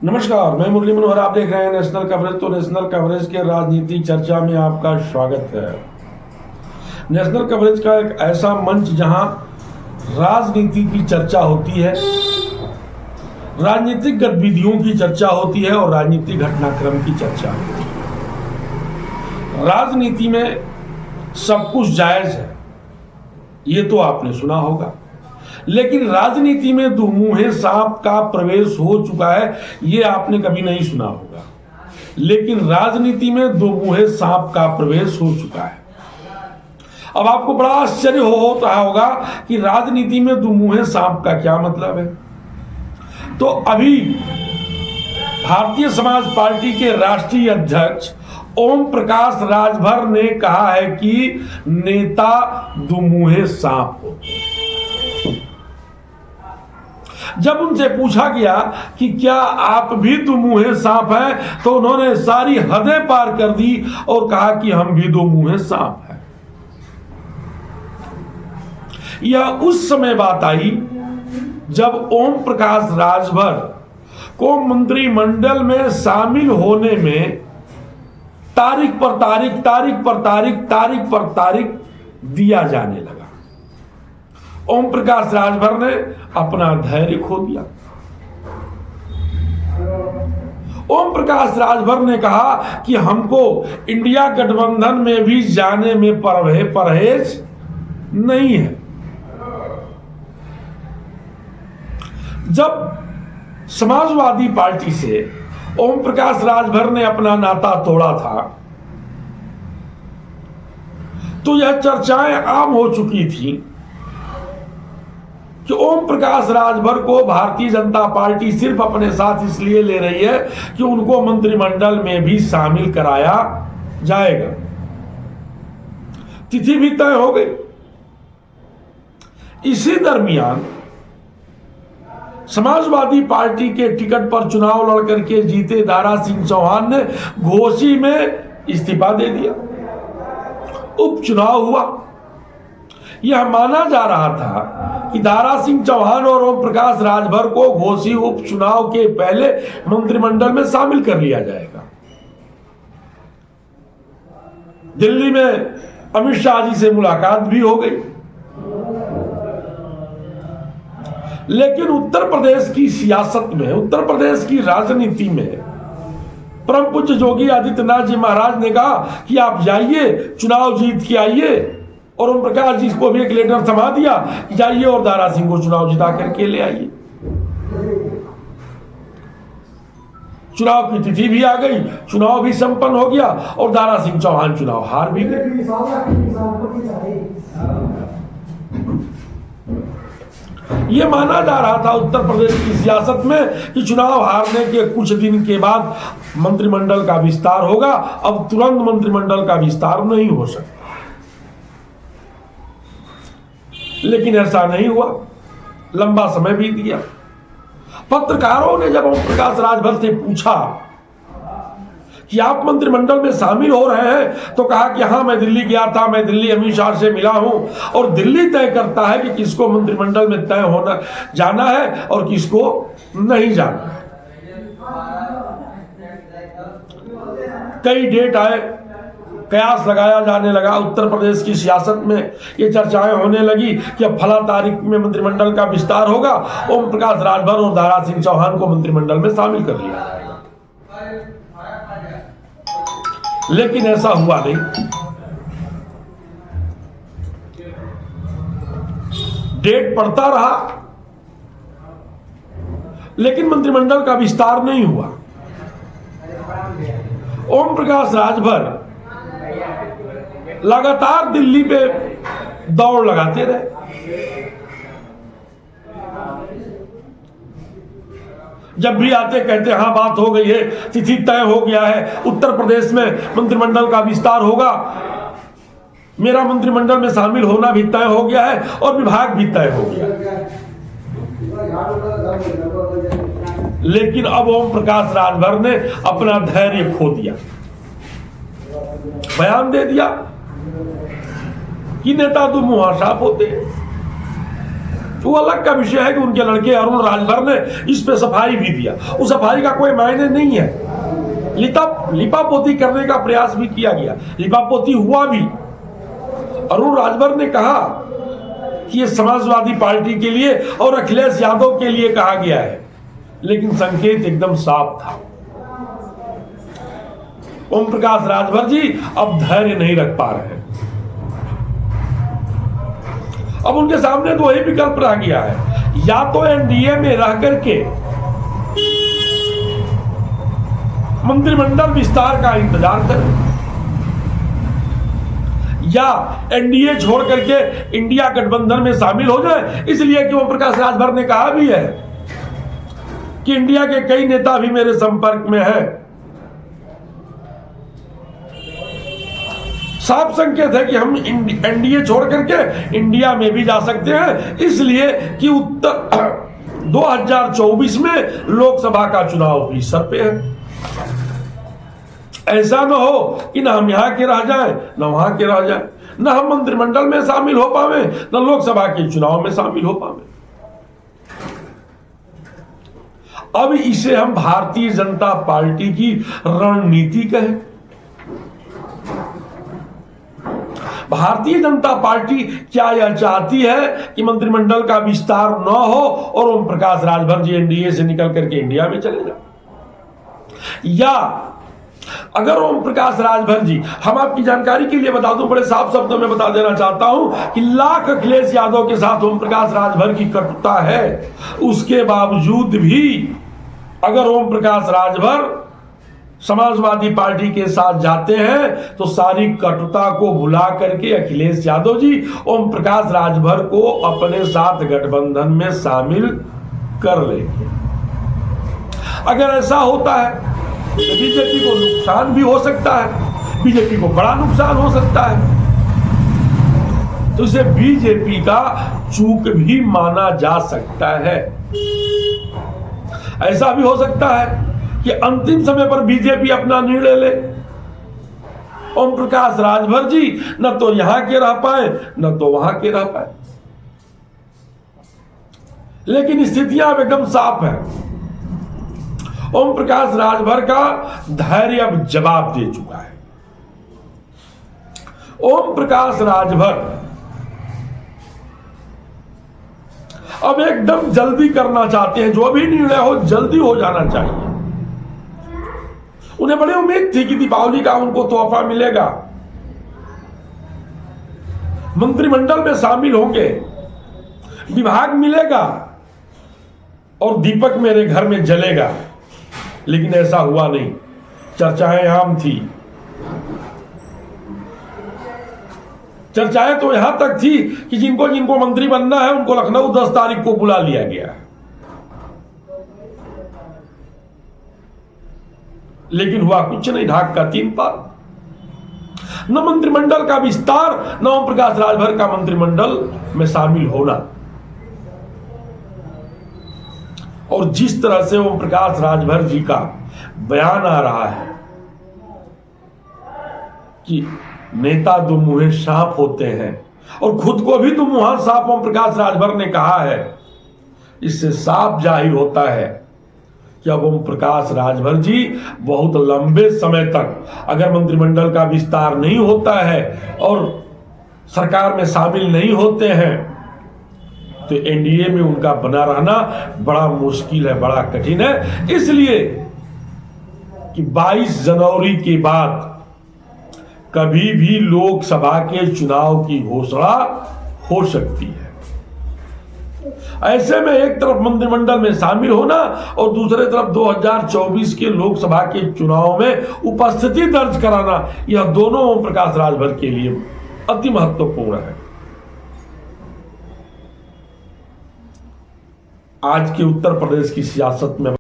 नमस्कार, मैं मुरली मनोहर। आप देख रहे हैं नेशनल कवरेज। तो नेशनल कवरेज के राजनीति चर्चा में आपका स्वागत है। नेशनल कवरेज का एक ऐसा मंच जहां राजनीति की चर्चा होती है, राजनीतिक गतिविधियों की चर्चा होती है और राजनीतिक घटनाक्रम की चर्चा होती है। राजनीति में सब कुछ जायज है, ये तो आपने सुना होगा, लेकिन राजनीति में दुमुहे सांप का प्रवेश हो चुका है, ये आपने कभी नहीं सुना होगा। लेकिन राजनीति में दुमुहे सांप का प्रवेश हो चुका है। अब आपको बड़ा आश्चर्य हो रहा होगा कि राजनीति में दुमुहे सांप का क्या मतलब है। तो अभी भारतीय समाज पार्टी के राष्ट्रीय अध्यक्ष ओम प्रकाश राजभर ने कहा है कि नेता दुमुहे सांप होते हैं। जब उनसे पूछा गया कि क्या आप भी दुमुहे सांप हैं, तो उन्होंने सारी हदें पार कर दी और कहा कि हम भी दुमुहे सांप हैं। यह उस समय बात आई जब ओम प्रकाश राजभर को मंत्रिमंडल में शामिल होने में तारीख पर तारीख दिया जाने लगा। ओम प्रकाश राजभर ने अपना धैर्य खो दिया। ओम प्रकाश राजभर ने कहा कि हमको इंडिया गठबंधन में भी जाने में परहेज नहीं है। जब समाजवादी पार्टी से ओम प्रकाश राजभर ने अपना नाता तोड़ा था, तो यह चर्चाएं आम हो चुकी थी कि ओम प्रकाश राजभर को भारतीय जनता पार्टी सिर्फ अपने साथ इसलिए ले रही है कि उनको मंत्रिमंडल में भी शामिल कराया जाएगा। तिथि भी तय हो गई। इसी दरमियान समाजवादी पार्टी के टिकट पर चुनाव लड़कर के जीते दारा सिंह चौहान ने घोसी में इस्तीफा दे दिया। उपचुनाव हुआ। यह माना जा रहा था कि दारा सिंह चौहान और ओम प्रकाश राजभर को घोसी उपचुनाव के पहले मंत्रिमंडल में शामिल कर लिया जाएगा। दिल्ली में अमित शाह जी से मुलाकात भी हो गई। लेकिन उत्तर प्रदेश की सियासत में, उत्तर प्रदेश की राजनीति में परम पूज्य योगी आदित्यनाथ जी महाराज ने कहा कि आप जाइए, चुनाव जीत के आइए, और ओम प्रकाश जी को भी एक लेटर थमा दिया, जाइए और दारा सिंह को चुनाव जिता करके ले आइए। चुनाव की तिथि भी आ गई, चुनाव भी संपन्न हो गया और दारा सिंह चौहान चुनाव हार भी गए। यह माना जा रहा था उत्तर प्रदेश की सियासत में कि चुनाव हारने के कुछ दिन के बाद मंत्रिमंडल का विस्तार होगा। अब तुरंत मंत्रिमंडल का विस्तार नहीं हो सकता। लेकिन ऐसा नहीं हुआ। लंबा समय बीत गया। पत्रकारों ने जब ओम प्रकाश राजभर से पूछा कि आप मंत्रिमंडल में शामिल हो रहे हैं, तो कहा कि हाँ, मैं दिल्ली गया था, मैं दिल्ली अमित शाह से मिला हूं और दिल्ली तय करता है कि किसको मंत्रिमंडल में तय होना जाना है और किसको नहीं जाना है। कई डेट आए, कयास लगाया जाने लगा। उत्तर प्रदेश की सियासत में ये चर्चाएं होने लगी कि अब फला तारीख में मंत्रिमंडल का विस्तार होगा, ओम प्रकाश राजभर और दारा सिंह चौहान को मंत्रिमंडल में शामिल कर लिया जाएगा। लेकिन ऐसा हुआ नहीं। डेट पड़ता रहा, लेकिन मंत्रिमंडल का विस्तार नहीं हुआ। ओम प्रकाश राजभर लगातार दिल्ली पे दौड़ लगाते रहे। जब भी आते कहते हाँ, बात हो गई है, तिथि तय हो गया है, उत्तर प्रदेश में मंत्रिमंडल का विस्तार होगा, मेरा मंत्रिमंडल में शामिल होना भी तय हो गया है और विभाग भी तय हो गया। लेकिन अब ओम प्रकाश राजभर ने अपना धैर्य खो दिया। बयान दे दिया कि नेता दुमुहा सांप होते हैं। वो अलग का विषय है कि उनके लड़के अरुण राजभर ने इस पे सफाई भी दिया। उस सफाई का कोई मायने नहीं है। लिपापोती करने का प्रयास भी किया गया, लिपापोती हुआ भी। अरुण राजभर ने कहा कि ये समाजवादी पार्टी के लिए और अखिलेश यादव के लिए कहा गया है, लेकिन संकेत एकदम साफ था। ओम प्रकाश राजभर जी अब धैर्य नहीं रख पा रहे हैं। अब उनके सामने तो वही विकल्प रह गया है, या तो एनडीए में रह करके मंत्रिमंडल विस्तार का इंतजार करें, या एनडीए छोड़ करके इंडिया गठबंधन में शामिल हो जाए। इसलिए कि ओम प्रकाश राजभर ने कहा भी है कि इंडिया के कई नेता भी मेरे संपर्क में हैं। साफ संकेत है कि हम एनडीए छोड़ करके इंडिया में भी जा सकते हैं, इसलिए कि उत्तर 2024 में लोकसभा का चुनाव भी सर पे है। ऐसा न हो कि ना हम यहां के रह जाएं, ना वहां के रह जाएं, ना हम मंत्रिमंडल में शामिल हो पावे, ना लोकसभा के चुनाव में शामिल हो पावे। अब इसे हम भारतीय जनता पार्टी की रणनीति कहें। भारतीय जनता पार्टी क्या यह चाहती है कि मंत्रिमंडल का विस्तार न हो और ओम प्रकाश राजभर जी एनडीए से निकल करके इंडिया में चले जाए? या अगर ओम प्रकाश राजभर जी, हम आपकी जानकारी के लिए बता दूं, बड़े साफ शब्दों में बता देना चाहता हूं कि लाख अखिलेश यादव के साथ ओम प्रकाश राजभर की कटुता है, उसके बावजूद भी अगर ओम प्रकाश राजभर समाजवादी पार्टी के साथ जाते हैं तो सारी कटुता को भुला करके अखिलेश यादव जी ओम प्रकाश राजभर को अपने साथ गठबंधन में शामिल कर लेंगे। अगर ऐसा होता है तो बीजेपी को नुकसान भी हो सकता है, बीजेपी को बड़ा नुकसान हो सकता है, तो इसे बीजेपी का चूक भी माना जा सकता है। ऐसा भी हो सकता है कि अंतिम समय पर बीजेपी अपना निर्णय ले। ओम प्रकाश राजभर जी न तो यहां के रह पाए, न तो वहां के रह पाए, लेकिन स्थितियां अब एकदम साफ है। ओम प्रकाश राजभर का धैर्य अब जवाब दे चुका है। ओम प्रकाश राजभर अब एकदम जल्दी करना चाहते हैं, जो भी निर्णय हो जल्दी हो जाना चाहिए। उन्हें बड़ी उम्मीद थी कि दीपावली का उनको तोहफा मिलेगा, मंत्रिमंडल में शामिल होंगे, विभाग मिलेगा और दीपक मेरे घर में जलेगा, लेकिन ऐसा हुआ नहीं। चर्चाएं आम थी, चर्चाएं तो यहां तक थी कि जिनको जिनको मंत्री बनना है उनको लखनऊ 10 तारीख को बुला लिया गया है, लेकिन हुआ कुछ नहीं। ढाक का 3 पार, न मंत्रिमंडल का विस्तार, न ओम प्रकाश राजभर का मंत्रिमंडल में शामिल होना। और जिस तरह से ओम प्रकाश राजभर जी का बयान आ रहा है कि नेता दो मुंहे सांप होते हैं, और खुद को भी दो मुंहा सांप ओम प्रकाश राजभर ने कहा है, इससे साफ जाहिर होता है कि अब ओम प्रकाश राजभर जी बहुत लंबे समय तक अगर मंत्रिमंडल का विस्तार नहीं होता है और सरकार में शामिल नहीं होते हैं तो एनडीए में उनका बना रहना बड़ा मुश्किल है, बड़ा कठिन है। इसलिए कि 22 जनवरी के बाद कभी भी लोकसभा के चुनाव की घोषणा हो सकती है। ऐसे में एक तरफ मंत्रिमंडल में शामिल होना और दूसरे तरफ 2024 के लोकसभा के चुनाव में उपस्थिति दर्ज कराना, यह दोनों ओम प्रकाश राजभर के लिए अति महत्वपूर्ण है। आज के उत्तर प्रदेश की सियासत में